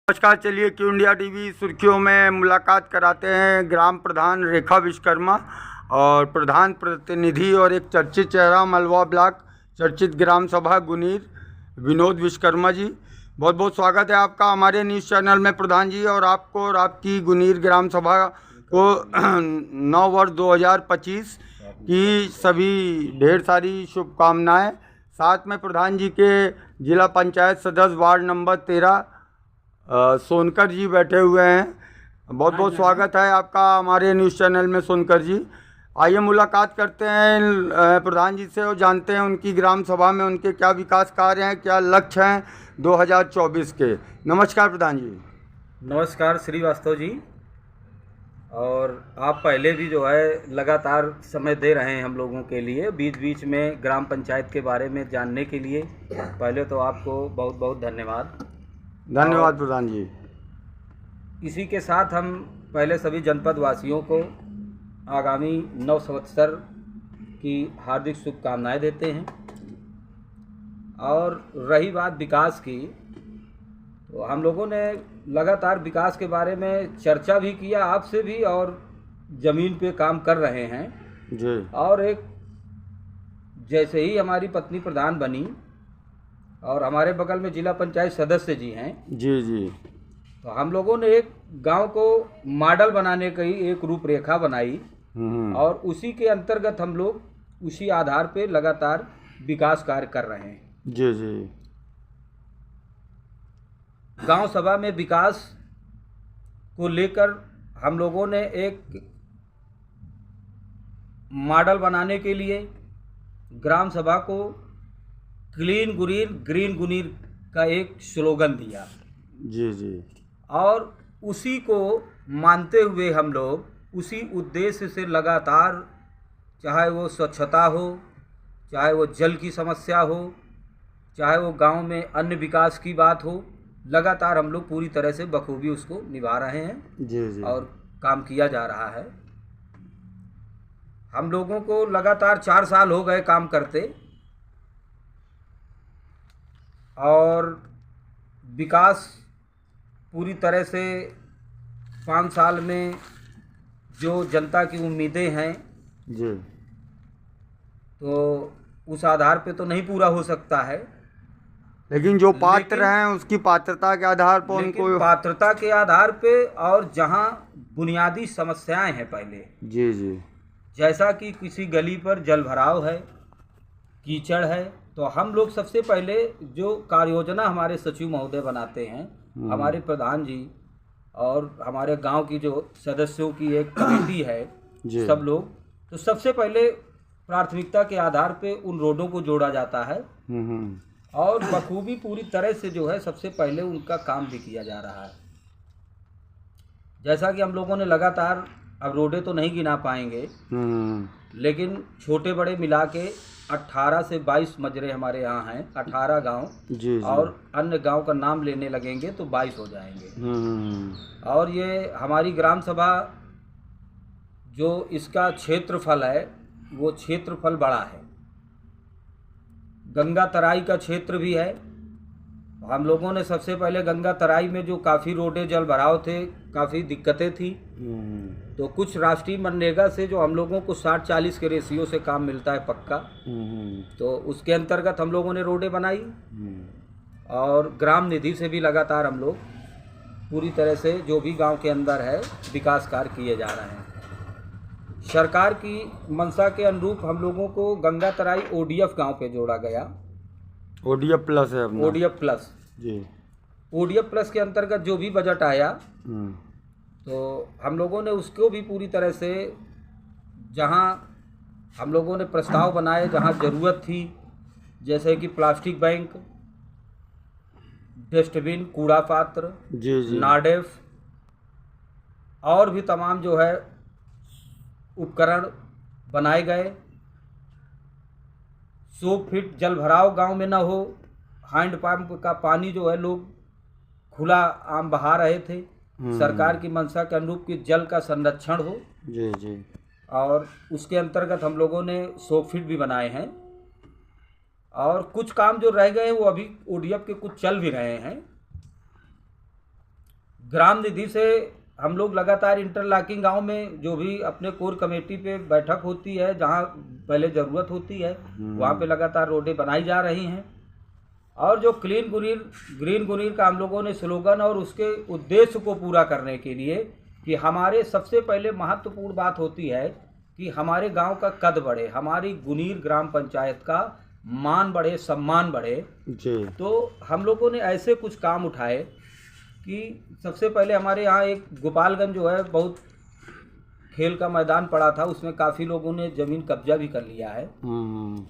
नमस्कार। चलिए Q India TV सुर्खियों में मुलाकात कराते हैं ग्राम प्रधान रेखा विश्वकर्मा और प्रधान प्रतिनिधि और एक चर्चित चेहरा मलवा ब्लॉक चर्चित ग्राम सभा गुनीर विनोद विश्वकर्मा जी। बहुत बहुत स्वागत है आपका हमारे न्यूज़ चैनल में प्रधान जी, और आपको और आपकी गुनीर ग्राम सभा को 9 वर्ष 2025 की सभी ढेर सारी शुभकामनाएं। साथ में प्रधान जी के जिला पंचायत सदस्य वार्ड नंबर 13 सोनकर जी बैठे हुए हैं। बहुत बहुत स्वागत है आपका हमारे न्यूज़ चैनल में सोनकर जी। आइए मुलाकात करते हैं प्रधान जी से और जानते हैं उनकी ग्राम सभा में उनके क्या विकास कार्य हैं, क्या लक्ष्य हैं 2024 के। नमस्कार प्रधान जी। नमस्कार श्रीवास्तव जी। और आप पहले भी जो है लगातार समय दे रहे हैं हम लोगों के लिए, बीच बीच में ग्राम पंचायत के बारे में जानने के लिए पहले तो आपको बहुत बहुत धन्यवाद। धन्यवाद प्रधान जी। इसी के साथ हम पहले सभी जनपद वासियों को आगामी नव संवत्सर की हार्दिक शुभकामनाएं देते हैं। और रही बात विकास की, तो हम लोगों ने लगातार विकास के बारे में चर्चा भी किया आपसे भी, और ज़मीन पे काम कर रहे हैं जी। और एक जैसे ही हमारी पत्नी प्रधान बनी और हमारे बगल में जिला पंचायत सदस्य जी हैं जी जी, तो हम लोगों ने एक गांव को मॉडल बनाने की एक रूपरेखा बनाई और उसी के अंतर्गत हम लोग उसी आधार पे लगातार विकास कार्य कर रहे हैं। जी जी। गांव सभा में विकास को लेकर हम लोगों ने एक मॉडल बनाने के लिए ग्राम सभा को क्लीन गुनीर ग्रीन गुनीर का एक स्लोगन दिया। जी जी। और उसी को मानते हुए हम लोग उसी उद्देश्य से लगातार, चाहे वो स्वच्छता हो, चाहे वो जल की समस्या हो, चाहे वो गांव में अन्य विकास की बात हो, लगातार हम लोग पूरी तरह से बखूबी उसको निभा रहे हैं। जी जी। और काम किया जा रहा है। हम लोगों को लगातार 4 साल हो गए काम करते, और विकास पूरी तरह से 5 साल में जो जनता की उम्मीदें हैं जी, तो उस आधार पे तो नहीं पूरा हो सकता है, लेकिन जो पात्र हैं उसकी पात्रता के आधार पर उनको पात्रता के आधार पे, और जहां बुनियादी समस्याएं हैं पहले, जी जी, जैसा कि किसी गली पर जल भराव है, कीचड़ है, तो हम लोग सबसे पहले जो कार्य योजना हमारे सचिव महोदय बनाते हैं, हमारे प्रधान जी और हमारे गांव की जो सदस्यों की एक कमेटी है सब लोग, तो सबसे पहले प्राथमिकता के आधार पे उन रोडों को जोड़ा जाता है और बखूबी पूरी तरह से जो है सबसे पहले उनका काम भी किया जा रहा है। जैसा कि हम लोगों ने लगातार, अब रोडे तो नहीं गिना पाएंगे, लेकिन छोटे बड़े मिला के 18 से 22 मजरे हमारे यहाँ हैं, 18 गांव जी। और अन्य गांव का नाम लेने लगेंगे तो 22 हो जाएंगे। और ये हमारी ग्राम सभा जो इसका क्षेत्रफल है वो क्षेत्रफल बड़ा है, गंगा तराई का क्षेत्र भी है। हम लोगों ने सबसे पहले गंगा तराई में जो काफ़ी रोडे जल भराव थे, काफ़ी दिक्कतें थी, तो कुछ राष्ट्रीय मनरेगा से जो हम लोगों को 60-40 के रेशियो से काम मिलता है पक्का, तो उसके अंतर्गत हम लोगों ने रोडें बनाई। और ग्राम निधि से भी लगातार हम लोग पूरी तरह से जो भी गांव के अंदर है विकास कार्य किए जा रहे हैं। सरकार की मंशा के अनुरूप हम लोगों को गंगा तराई ODF गाँव पे जोड़ा गया। ODF प्लस है अपना। ODF प्लस जी। ODF प्लस के अंतर्गत जो भी बजट आया तो हम लोगों ने उसको भी पूरी तरह से, जहां हम लोगों ने प्रस्ताव बनाए, जहां ज़रूरत थी, जैसे कि प्लास्टिक बैंक, डस्टबिन, कूड़ा पात्र, जी जी, नाडेफ और भी तमाम जो है उपकरण बनाए गए। 100 फीट जल भराव गांव में न हो, हैंड पंप का पानी जो है लोग खुला आम बहा रहे थे, सरकार की मंशा के अनुरूप कि जल का संरक्षण हो। जी जी। और उसके अंतर्गत हम लोगों ने 100 फीट भी बनाए हैं, और कुछ काम जो रह गए हैं वो अभी ODF के कुछ चल भी रहे हैं। ग्राम निधि से हम लोग लगातार इंटरलॉकिंग गांव में जो भी अपने कोर कमेटी पे बैठक होती है, जहां पहले ज़रूरत होती है वहां पे लगातार रोडें बनाई जा रही हैं। और जो क्लीन गुनीर ग्रीन गुनीर का हम लोगों ने स्लोगन और उसके उद्देश्य को पूरा करने के लिए कि हमारे सबसे पहले महत्वपूर्ण बात होती है कि हमारे गांव का कद बढ़े, हमारी गुनीर ग्राम पंचायत का मान बढ़े, सम्मान बढ़े जी। तो हम लोगों ने ऐसे कुछ काम उठाए कि सबसे पहले हमारे यहाँ एक गोपालगंज जो है बहुत खेल का मैदान पड़ा था, उसमें काफ़ी लोगों ने ज़मीन कब्जा भी कर लिया है।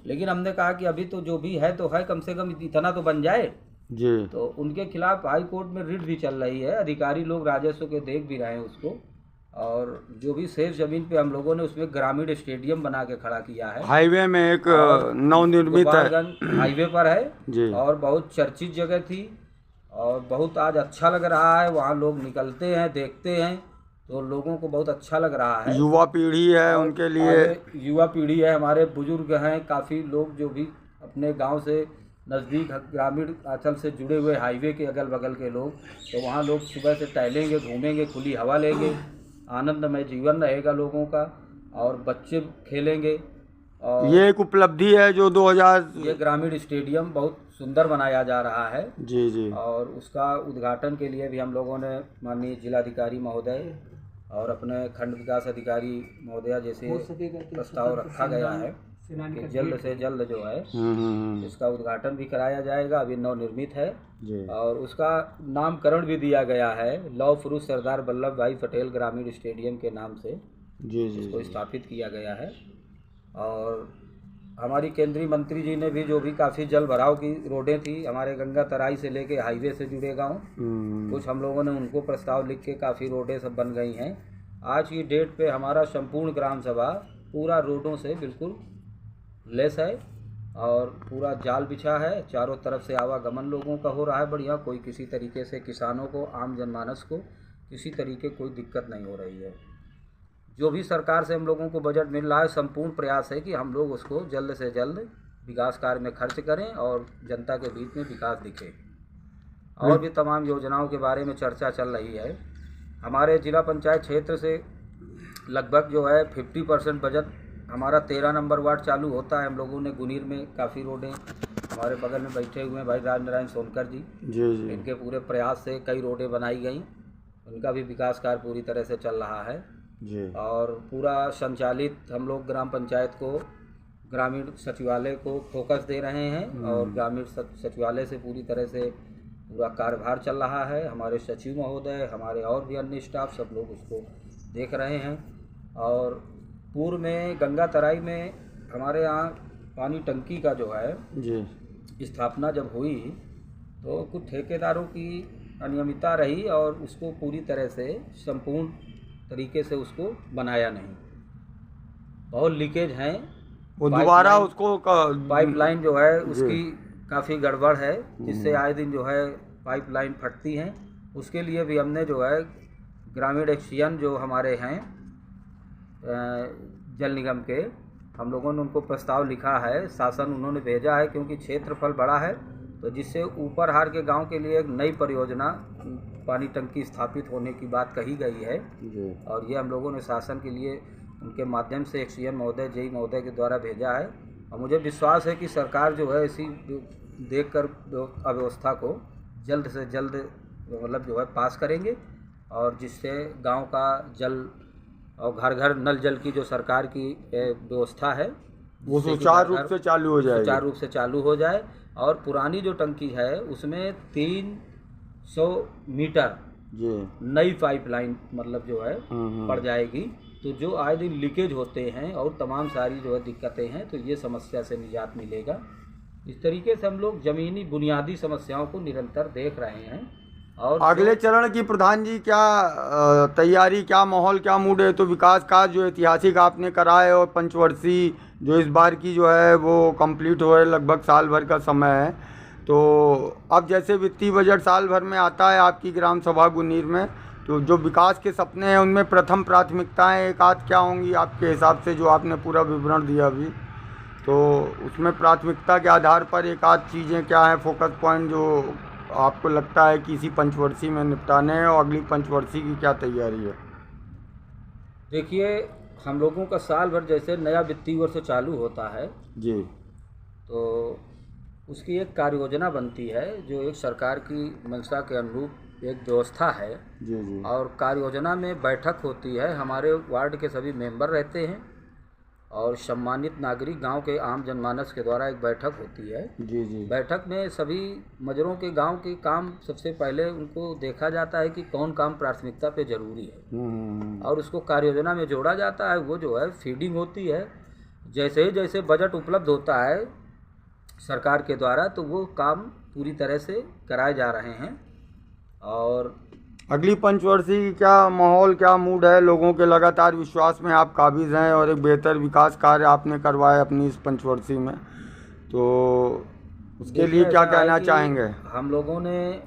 लेकिन हमने कहा कि अभी तो जो भी है तो है, कम से कम इतना तो बन जाए जी। तो उनके खिलाफ हाई कोर्ट में रिट भी चल रही है, अधिकारी लोग राजस्व के देख भी रहे हैं उसको। और जो भी शेष जमीन पे हम लोगों ने उसमें ग्रामीण स्टेडियम बना के खड़ा किया है। हाईवे में एक नवनिर्मित हाईवे पर है जी। और बहुत चर्चित जगह थी और बहुत आज अच्छा लग रहा है, वहाँ लोग निकलते हैं, देखते हैं तो लोगों को बहुत अच्छा लग रहा है। युवा पीढ़ी है उनके लिए, युवा पीढ़ी है, हमारे बुजुर्ग हैं, काफ़ी लोग जो भी अपने गांव से नज़दीक ग्रामीण अंचल से जुड़े हुए हाईवे के अगल बगल के लोग, तो वहाँ लोग सुबह से टहलेंगे, घूमेंगे, खुली हवा लेंगे, आनंदमय जीवन रहेगा लोगों का और बच्चे खेलेंगे। और ये एक उपलब्धि है जो 2000 ये ग्रामीण स्टेडियम बहुत सुंदर बनाया जा रहा है जी जी। और उसका उद्घाटन के लिए भी हम लोगों ने माननीय जिलाधिकारी महोदय और अपने खंड विकास अधिकारी महोदया जैसे प्रस्ताव रखा गया है कि जल्द से जल्द जो है इसका उद्घाटन भी कराया जाएगा। अभी नवनिर्मित है और उसका नामकरण भी दिया गया है लौह पुरुष सरदार वल्लभ भाई पटेल ग्रामीण स्टेडियम के नाम से जी जी इसको स्थापित किया गया है। और हमारी केंद्रीय मंत्री जी ने भी जो भी काफ़ी जल भराव की रोडें थी हमारे गंगा तराई से लेके हाईवे से जुड़े गाँव, कुछ हम लोगों ने उनको प्रस्ताव लिख के काफ़ी रोडें सब बन गई हैं। आज की डेट पे हमारा संपूर्ण ग्राम सभा पूरा रोडों से बिल्कुल लेस है और पूरा जाल बिछा है, चारों तरफ से आवागमन लोगों का हो रहा है बढ़िया, कोई किसी तरीके से किसानों को, आम जनमानस को किसी तरीके कोई दिक्कत नहीं हो रही है। जो भी सरकार से हम लोगों को बजट मिल रहा है, संपूर्ण प्रयास है कि हम लोग उसको जल्द से जल्द विकास कार्य में खर्च करें और जनता के बीच में विकास दिखे। और भी तमाम योजनाओं के बारे में चर्चा चल रही है। हमारे जिला पंचायत क्षेत्र से लगभग जो है 50% बजट हमारा 13 नंबर वार्ड चालू होता है। हम लोगों ने गुनीर में काफ़ी रोडें, हमारे बगल में बैठे हुए हैं भाई राजनारायण सोनकर जी जी, इनके पूरे प्रयास से कई रोडें बनाई गई, उनका भी विकास कार्य पूरी तरह से चल रहा है जी। और पूरा संचालित हम लोग ग्राम पंचायत को, ग्रामीण सचिवालय को फोकस दे रहे हैं और ग्रामीण सचिवालय से पूरी तरह से पूरा कार्यभार चल रहा है। हमारे सचिव महोदय, हमारे और भी अन्य स्टाफ सब लोग उसको देख रहे हैं। और पूर्व में गंगा तराई में हमारे यहाँ पानी टंकी का जो है जी स्थापना जब हुई तो कुछ ठेकेदारों की अनियमितता रही और उसको पूरी तरह से संपूर्ण तरीके से उसको बनाया नहीं, बहुत लीकेज हैं, वो दोबारा उसको पाइपलाइन जो है उसकी काफ़ी गड़बड़ है, जिससे आए दिन जो है पाइपलाइन फटती हैं। उसके लिए भी हमने जो है ग्रामीण एक्शन जो हमारे हैं जल निगम के, हम लोगों ने उनको प्रस्ताव लिखा है, शासन उन्होंने भेजा है क्योंकि क्षेत्रफल बड़ा है, तो जिससे ऊपर हार के गांव के लिए एक नई परियोजना पानी टंकी स्थापित होने की बात कही गई है। और ये हम लोगों ने शासन के लिए उनके माध्यम से एक्सीएन महोदय, जेई महोदय के द्वारा भेजा है। और मुझे विश्वास है कि सरकार जो है इसी देखकर अव्यवस्था को जल्द से जल्द मतलब जो है पास करेंगे और जिससे गांव का जल और घर घर नल जल की जो सरकार की व्यवस्था है वो सुचारू रूप से चालू हो जाए, सुचारू रूप से चालू हो जाए। और पुरानी जो टंकी है उसमें 300 मीटर नई पाइपलाइन मतलब जो है पड़ जाएगी, तो जो आए दिन लीकेज होते हैं और तमाम सारी जो है दिक्कतें हैं, तो ये समस्या से निजात मिलेगा। इस तरीके से हम लोग ज़मीनी बुनियादी समस्याओं को निरंतर देख रहे हैं। और अगले चरण की प्रधान जी क्या तैयारी, क्या माहौल, क्या मूड है? तो विकास कार्य जो ऐतिहासिक आपने करा है और पंचवर्षीय जो इस बार की जो है वो कंप्लीट हो है, लगभग साल भर का समय है। तो अब जैसे वित्तीय बजट साल भर में आता है आपकी ग्राम सभा गुनीर में, तो जो विकास के सपने हैं उनमें प्रथम प्राथमिकताएं एक आध क्या होंगी आपके हिसाब से, जो आपने पूरा विवरण दिया अभी, तो उसमें प्राथमिकता के आधार पर एक आध चीज़ें क्या हैं, फोकस पॉइंट जो आपको लगता है कि इसी पंचवर्षीय में निपटाने हैं और अगली पंचवर्षीय की क्या तैयारी है? देखिए, हम लोगों का साल भर जैसे नया वित्तीय वर्ष चालू होता है जी तो उसकी एक कार्य योजना बनती है जो एक सरकार की मंशा के अनुरूप एक व्यवस्था है। जी जी और कार्य योजना में बैठक होती है, हमारे वार्ड के सभी मेंबर रहते हैं और सम्मानित नागरिक गांव के आम जनमानस के द्वारा एक बैठक होती है। जी जी बैठक में सभी मजरों के गांव के काम सबसे पहले उनको देखा जाता है कि कौन काम प्राथमिकता पे जरूरी है और उसको कार्य योजना में जोड़ा जाता है। वो जो है फीडिंग होती है, जैसे जैसे बजट उपलब्ध होता है सरकार के द्वारा तो वो काम पूरी तरह से कराए जा रहे हैं। और अगली पंचवर्षीय की क्या माहौल, क्या मूड है? लोगों के लगातार विश्वास में आप काबिज हैं और एक बेहतर विकास कार्य आपने करवाए अपनी इस पंचवर्षीय में, तो उसके लिए क्या कहना चाहेंगे? हम लोगों ने,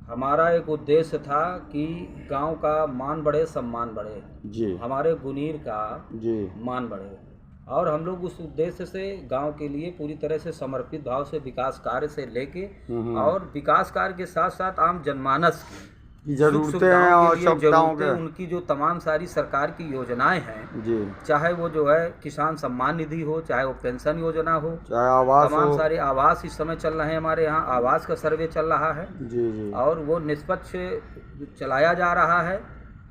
हमारा एक उद्देश्य था कि गांव का मान बढ़े, सम्मान बढ़े, जी हमारे गुनीर का जी मान बढ़े और हम लोग उस उद्देश्य से गांव के लिए पूरी तरह से समर्पित भाव से विकास कार्य से लेके और विकास कार्य के साथ साथ आम जनमानस की जरूरतें हैं और क्षमताओं के उनकी जो तमाम सारी सरकार की योजनाएं हैं जी, चाहे वो जो है किसान सम्मान निधि हो, चाहे वो पेंशन योजना हो, चाहे आवास तमाम हो। सारे आवास इस समय चल रहे हैं, हमारे यहाँ आवास का सर्वे चल रहा है जी जी और वो निष्पक्ष चलाया जा रहा है।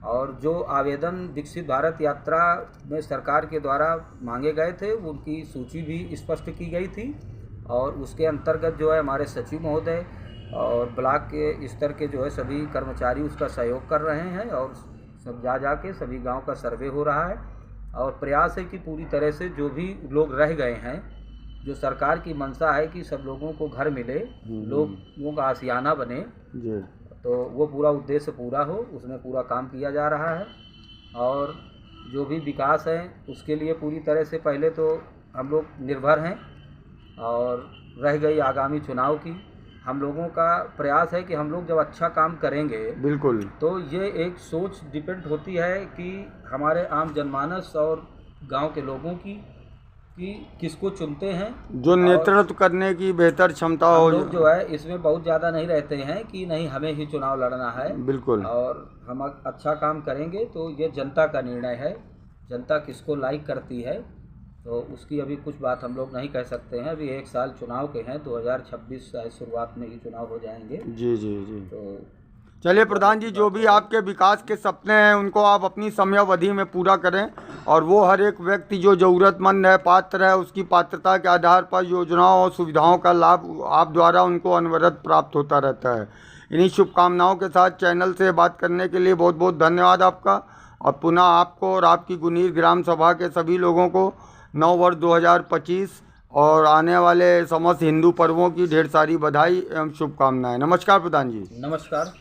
और जो आवेदन विकसित भारत यात्रा में सरकार के द्वारा मांगे गए थे उनकी सूची भी स्पष्ट की गई थी और उसके अंतर्गत जो है हमारे सचिव महोदय और ब्लॉक के स्तर के जो है सभी कर्मचारी उसका सहयोग कर रहे हैं और सब जा के सभी गांव का सर्वे हो रहा है और प्रयास है कि पूरी तरह से जो भी लोग रह गए हैं, जो सरकार की मंशा है कि सब लोगों को घर मिले, लोगों का आशियाना बने, जी तो वो पूरा उद्देश्य पूरा हो, उसमें पूरा काम किया जा रहा है। और जो भी विकास है उसके लिए पूरी तरह से पहले तो हम लोग निर्भर हैं और रह गई आगामी चुनाव की, हम लोगों का प्रयास है कि हम लोग जब अच्छा काम करेंगे बिल्कुल, तो ये एक सोच डिपेंड होती है कि हमारे आम जनमानस और गांव के लोगों की कि किसको चुनते हैं, जो नेतृत्व करने की बेहतर क्षमता हो। लोग जो है इसमें बहुत ज़्यादा नहीं रहते हैं कि नहीं हमें ही चुनाव लड़ना है, बिल्कुल, और हम अच्छा काम करेंगे तो ये जनता का निर्णय है, जनता किसको लाइक करती है तो उसकी अभी कुछ बात हम लोग नहीं कह सकते हैं। अभी एक साल चुनाव के हैं, 2026 शुरुआत में ही चुनाव हो जाएंगे। जी जी जी तो चलिए प्रधान जी, जो भी आपके विकास के सपने हैं उनको आप अपनी समयावधि में पूरा करें और वो हर एक व्यक्ति जो ज़रूरतमंद है, पात्र है, उसकी पात्रता के आधार पर योजनाओं और सुविधाओं का लाभ आप द्वारा उनको अनवरत प्राप्त होता रहता है। इन्हीं शुभकामनाओं के साथ चैनल से बात करने के लिए बहुत बहुत धन्यवाद आपका और पुनः आपको और आपकी गुनीर ग्राम सभा के सभी लोगों को नव वर्ष 2025 और आने वाले समस्त हिंदू पर्वों की ढेर सारी बधाई एवं शुभकामनाएं। नमस्कार प्रधान जी। नमस्कार।